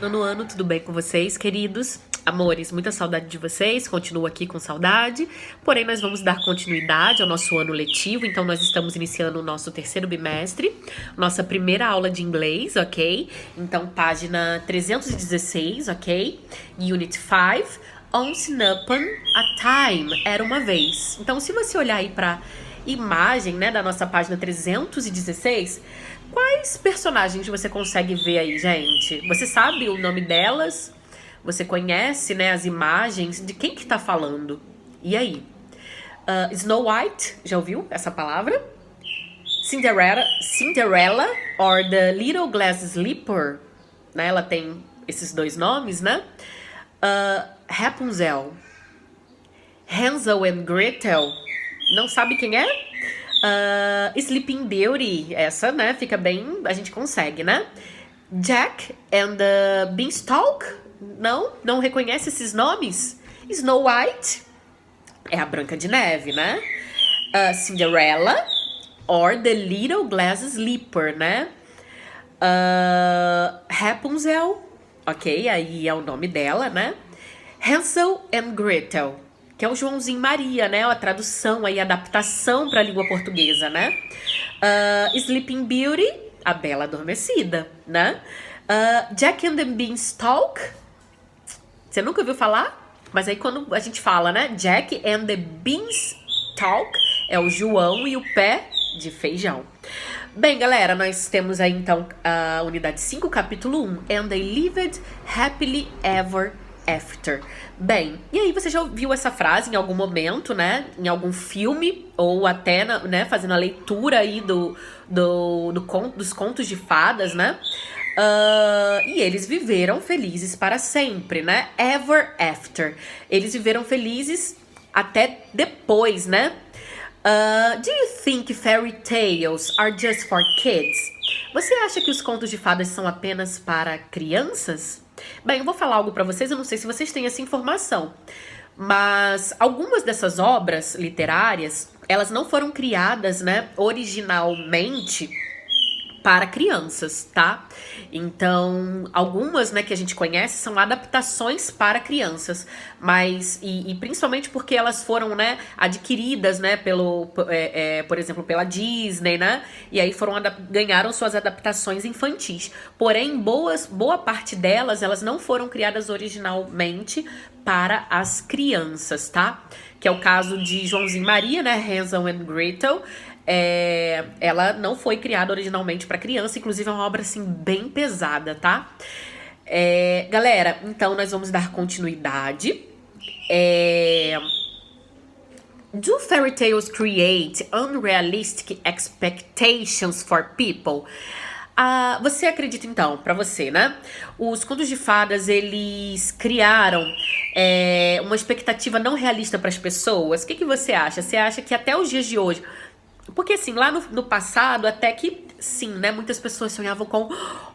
Nono ano, tudo bem com vocês, queridos? Amores, muita saudade de vocês, continuo aqui com saudade, porém nós vamos dar continuidade ao nosso ano letivo, então nós estamos iniciando o nosso terceiro bimestre, nossa primeira aula de inglês, ok? Então página 316, ok? Unit 5, Once Upon a Time, era uma vez. Então se você olhar aí pra imagem, né, da nossa página 316, quais personagens você consegue ver aí, gente? Você sabe o nome delas? Você conhece, né, as imagens? De quem que tá falando? E aí? Snow White, já ouviu essa palavra? Cinderella or the Little Glass Slipper, né? Ela tem esses dois nomes, né? Rapunzel, Hansel and Gretel, não sabe quem é? Sleeping Beauty, essa, né, fica bem, a gente consegue, né? Jack and the Beanstalk, não reconhece esses nomes? Snow White, é a Branca de Neve, né? Cinderella or the Little Glass Slipper, né? Rapunzel, ok, aí é o nome dela, né? Hansel and Gretel, que é o Joãozinho Maria, né? A tradução aí, a adaptação para a língua portuguesa, né? Sleeping Beauty, a Bela Adormecida, né? Jack and the Beanstalk, você nunca ouviu falar? Mas aí quando a gente fala, né? Jack and the Beanstalk, é o João e o pé de feijão. Bem, galera, nós temos aí então a unidade 5, capítulo 1, And they lived happily ever after. Bem, e aí você já ouviu essa frase em algum momento, né? Em algum filme, ou até, né, fazendo a leitura aí dos contos de fadas, né? E eles viveram felizes para sempre, né? Ever after. Eles viveram felizes até depois, né? Do you think fairy tales are just for kids? Você acha que os contos de fadas são apenas para crianças? Bem, eu vou falar algo pra vocês, eu não sei se vocês têm essa informação, mas algumas dessas obras literárias, elas não foram criadas, né, originalmente para crianças, tá? Então, algumas, né, que a gente conhece são adaptações para crianças, mas, e principalmente porque elas foram, né, adquiridas, né, por exemplo, pela Disney, né, e aí ganharam suas adaptações infantis. Porém, boa parte delas, elas não foram criadas originalmente para as crianças, tá? Que é o caso de Joãozinho Maria, né, Hansel and Gretel. Ela não foi criada originalmente para criança, inclusive é uma obra assim bem pesada, tá? Galera, então nós vamos dar continuidade. Do fairy tales create unrealistic expectations for people? Você acredita então, pra você, né? Os contos de fadas, eles criaram uma expectativa não realista para as pessoas? O que você acha? Você acha que até os dias de hoje... Porque assim, lá no passado, até que sim, né? Muitas pessoas sonhavam com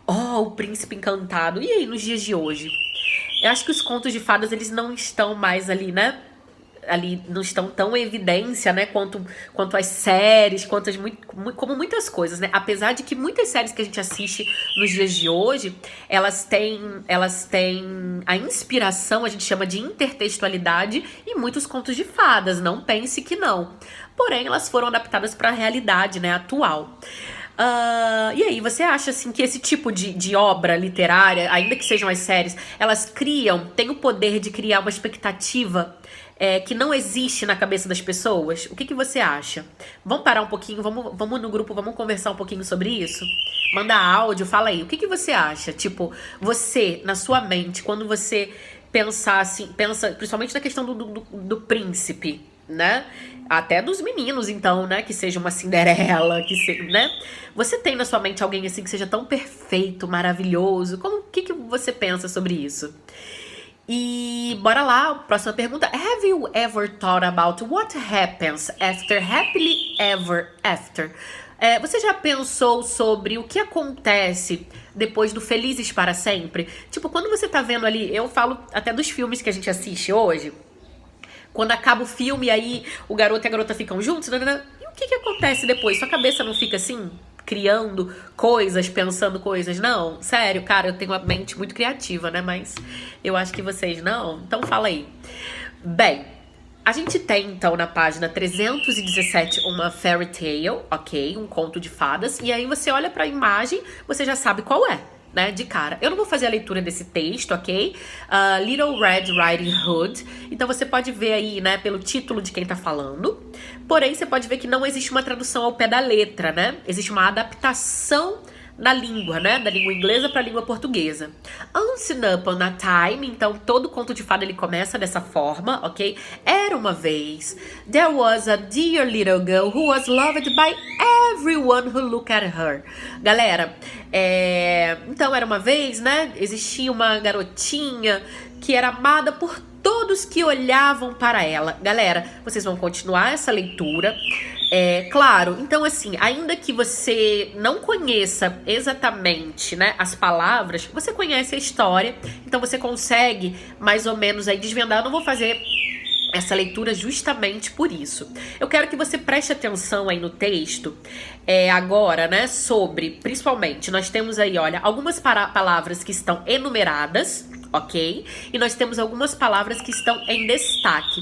o príncipe encantado. E aí, nos dias de hoje? Eu acho que os contos de fadas, eles não estão mais ali, né? Ali não estão tão em evidência, né? Quanto as séries, como muitas coisas, né? Apesar de que muitas séries que a gente assiste nos dias de hoje, elas têm a inspiração, a gente chama de intertextualidade, em muitos contos de fadas. Não pense que não. Porém, elas foram adaptadas para a realidade, né, atual. E aí, você acha assim que esse tipo de obra literária, ainda que sejam as séries, elas têm o poder de criar uma expectativa que não existe na cabeça das pessoas? O que você acha? Vamos parar um pouquinho, vamos no grupo, vamos conversar um pouquinho sobre isso? Manda áudio, fala aí. O que você acha? Tipo, você, na sua mente, quando você pensa principalmente na questão do príncipe, né? Até dos meninos, então, né? Que seja uma Cinderela, né? Você tem na sua mente alguém assim que seja tão perfeito, maravilhoso? O que você pensa sobre isso? E bora lá, próxima pergunta. Have you ever thought about what happens after happily ever after? Você já pensou sobre o que acontece depois do felizes para sempre? Tipo, quando você tá vendo ali, eu falo até dos filmes que a gente assiste hoje, quando acaba o filme, aí o garoto e a garota ficam juntos, e o que acontece depois? Sua cabeça não fica assim? criando coisas, pensando coisas. Não, sério, cara, eu tenho uma mente muito criativa, né? Mas eu acho que vocês não. Então fala aí. Bem, a gente tem, então, na página 317, uma fairy tale, ok? Um conto de fadas. E aí você olha pra imagem, você já sabe qual é, né? De cara. Eu não vou fazer a leitura desse texto, ok? Little Red Riding Hood. Então você pode ver aí, né, pelo título de quem tá falando. Porém, você pode ver que não existe uma tradução ao pé da letra, né? Existe uma adaptação na língua, né? Da língua inglesa para a língua portuguesa. Once upon a time, então todo conto de fada ele começa dessa forma, ok? Era uma vez. There was a dear little girl who was loved by everyone who looked at her. Galera, então era uma vez, né? Existia uma garotinha que era amada por todos que olhavam para ela. Galera, vocês vão continuar essa leitura. Claro, então assim, ainda que você não conheça exatamente, né, as palavras, você conhece a história, então você consegue mais ou menos aí desvendar. Eu não vou fazer essa leitura justamente por isso. Eu quero que você preste atenção aí no texto, agora, né, sobre, principalmente, nós temos aí, olha, algumas palavras que estão enumeradas, ok? E nós temos algumas palavras que estão em destaque.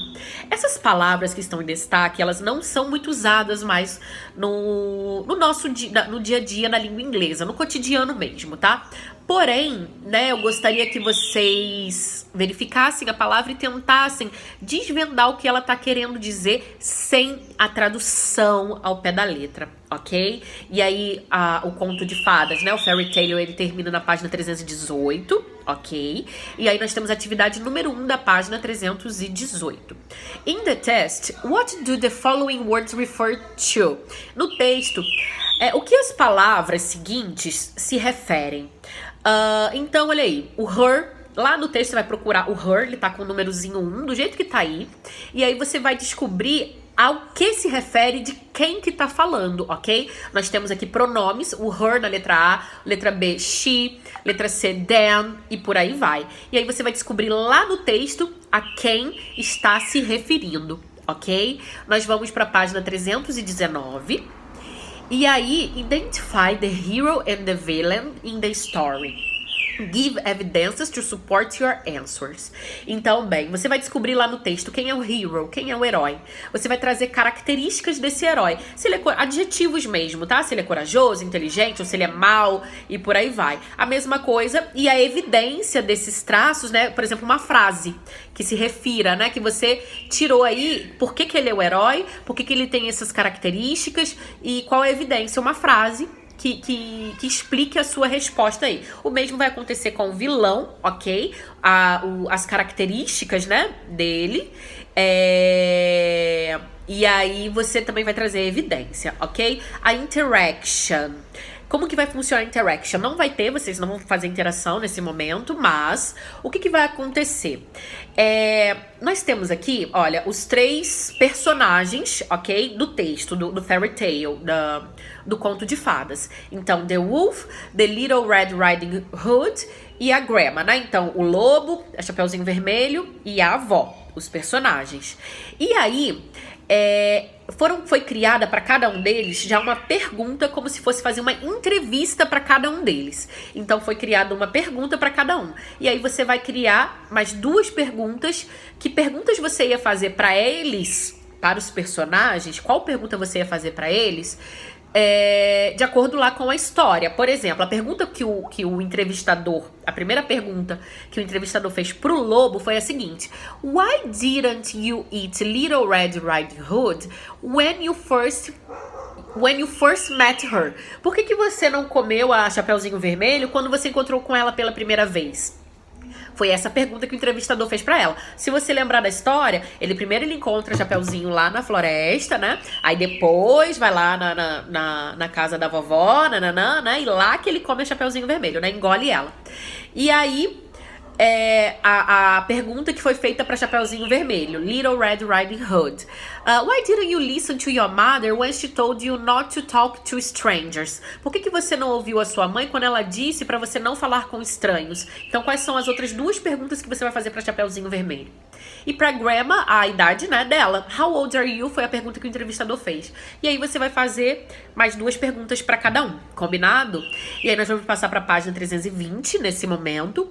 Essas palavras que estão em destaque, elas não são muito usadas mais no nosso no dia a dia na língua inglesa, no cotidiano mesmo, tá? Porém, né, eu gostaria que vocês verificassem a palavra e tentassem desvendar o que ela tá querendo dizer sem a tradução ao pé da letra, ok? E aí, o conto de fadas, né, o fairy tale, ele termina na página 318, ok? E aí nós temos a atividade número 1 da página 318. In the test, what do the following words refer to? No texto, o que as palavras seguintes se referem? Então, olha aí, o her, lá no texto você vai procurar o her, ele tá com o númerozinho 1, do jeito que tá aí, e aí você vai descobrir ao que se refere de quem que tá falando, ok? Nós temos aqui pronomes, o her na letra A, letra B, she, letra C, them, e por aí vai. E aí você vai descobrir lá no texto a quem está se referindo, ok? Nós vamos para a página 319. E aí, identify the hero and the villain in the story. Give evidences to support your answers. Então, bem, você vai descobrir lá no texto quem é o hero, quem é o herói. Você vai trazer características desse herói. Se ele adjetivos mesmo, tá? Se ele é corajoso, inteligente, ou se ele é mau, e por aí vai. A mesma coisa, e a evidência desses traços, né? Por exemplo, uma frase que se refira, né? Que você tirou aí, por que ele é o herói, por que ele tem essas características, e qual é a evidência? Uma frase que explique a sua resposta aí. O mesmo vai acontecer com o vilão, ok? As características, né, dele. E aí você também vai trazer evidência, ok? A interaction. Como que vai funcionar a interaction? Não vai ter, vocês não vão fazer interação nesse momento, mas o que vai acontecer? Nós temos aqui, olha, os 3 personagens, ok? Do texto, do fairy tale, do conto de fadas. Então, the wolf, the little red riding hood e a grandma, né? Então, o lobo, a Chapeuzinho Vermelho e a avó, os personagens. E aí, foi criada para cada um deles já uma pergunta, como se fosse fazer uma entrevista para cada um deles. Então foi criada uma pergunta para cada um. E aí você vai criar mais 2 perguntas. Que perguntas você ia fazer para eles, para os personagens? Qual pergunta você ia fazer para eles? De acordo lá com a história. Por exemplo, a pergunta que o entrevistador, a primeira pergunta que o entrevistador fez pro lobo foi a seguinte: Why didn't you eat Little Red Riding Hood when you first met her? Por que você não comeu a Chapeuzinho Vermelho quando você encontrou com ela pela primeira vez? Foi essa pergunta que o entrevistador fez pra ela. Se você lembrar da história, primeiro ele encontra a Chapeuzinho lá na floresta, né? Aí depois vai lá na casa da vovó, né? E lá que ele come a Chapeuzinho Vermelho, né? Engole ela. E aí, a pergunta que foi feita para Chapeuzinho Vermelho, Little Red Riding Hood. Why didn't you listen to your mother when she told you not to talk to strangers? Por que você não ouviu a sua mãe quando ela disse para você não falar com estranhos? Então, quais são as outras duas perguntas que você vai fazer para Chapeuzinho Vermelho? E para Grandma, a idade, né, dela. How old are you? Foi a pergunta que o entrevistador fez. E aí você vai fazer mais duas perguntas para cada um, combinado? E aí nós vamos passar para a página 320 nesse momento.